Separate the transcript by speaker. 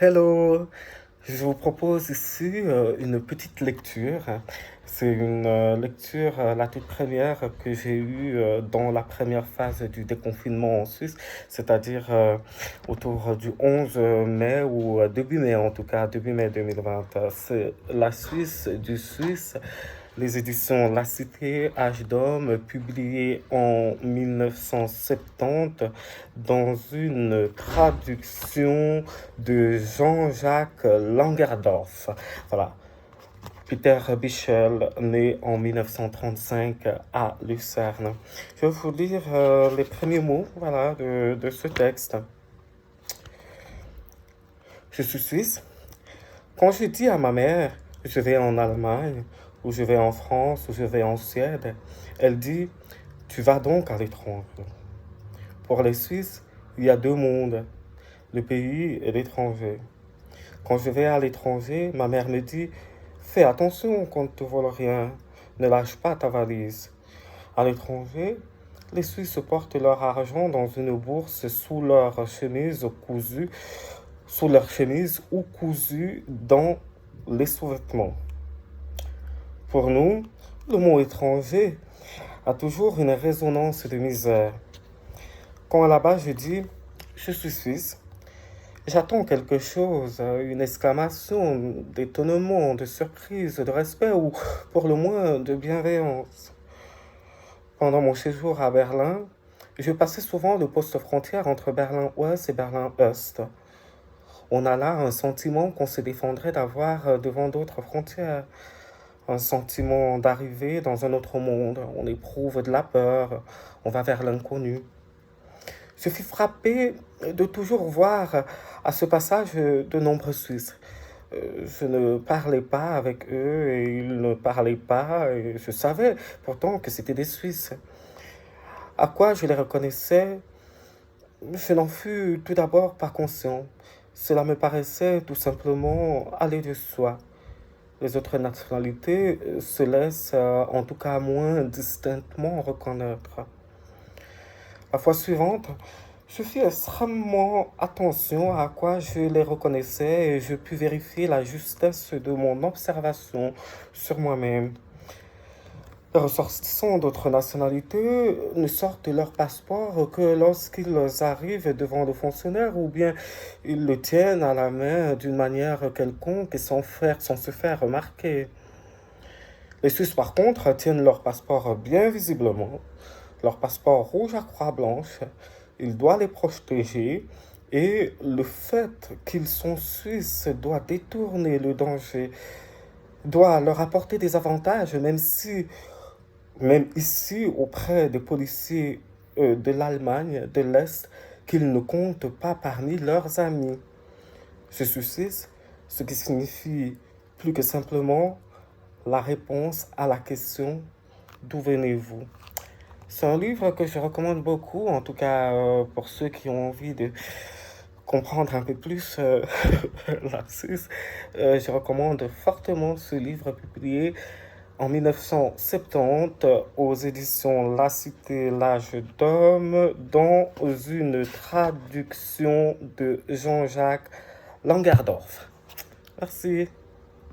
Speaker 1: Hello, je vous propose ici une petite lecture. C'est une lecture, la toute première que j'ai eue dans la première phase du déconfinement en Suisse, c'est-à-dire autour du 11 mai ou début mai en tout cas, début mai 2020. C'est la Suisse du Suisse, les éditions La Cité H d'Homme, publiées en 1970 dans une traduction de Jean-Jacques Langerdorff. Voilà. Peter Bichel, né en 1935 à Lucerne. Je vais vous lire les premiers mots voilà, de ce texte. Je suis suisse. Quand je dis à ma mère, je vais en Allemagne, ou je vais en France, ou je vais en Suède, elle dit, tu vas donc à l'étranger. Pour les Suisses, il y a deux mondes, le pays et l'étranger. Quand je vais à l'étranger, ma mère me dit, fais attention qu'on ne te vole rien, ne lâche pas ta valise. À l'étranger, les Suisses portent leur argent dans une bourse sous leur chemise ou cousu dans les sous-vêtements. Pour nous, le mot étranger a toujours une résonance de misère. Quand là-bas je dis je suis suisse, j'attends quelque chose, une exclamation d'étonnement, de surprise, de respect ou pour le moins de bienveillance. Pendant mon séjour à Berlin, je passais souvent le poste frontière entre Berlin-Ouest et Berlin-Est. On a là un sentiment qu'on se défendrait d'avoir devant d'autres frontières, un sentiment d'arriver dans un autre monde. On éprouve de la peur, on va vers l'inconnu. Je fus frappé de toujours voir à ce passage de nombreux Suisses. Je ne parlais pas avec eux et ils ne parlaient pas. Et je savais pourtant que c'était des Suisses. À quoi je les reconnaissais, je n'en fus tout d'abord pas conscient. Cela me paraissait tout simplement aller de soi. Les autres nationalités se laissent en tout cas moins distinctement reconnaître. La fois suivante, je fis extrêmement attention à quoi je les reconnaissais et je pus vérifier la justesse de mon observation sur moi-même. Les ressortissants d'autres nationalités ne sortent leur passeport que lorsqu'ils arrivent devant le fonctionnaire ou bien ils le tiennent à la main d'une manière quelconque et sans se faire remarquer. Les Suisses, par contre, tiennent leur passeport bien visiblement, leur passeport rouge à croix blanche. Il doit les protéger et le fait qu'ils sont Suisses doit détourner le danger, doit leur apporter des avantages, même ici, auprès des policiers de l'Allemagne, de l'Est, qu'ils ne comptent pas parmi leurs amis. Je suis suisse, ce qui signifie plus que simplement la réponse à la question d'où venez-vous. C'est un livre que je recommande beaucoup, en tout cas pour ceux qui ont envie de comprendre un peu plus la Suisse. Je recommande fortement ce livre publié en 1970 aux éditions La Cité l'Âge d'Homme dans une traduction de Jean-Jacques Langerdorff. Merci.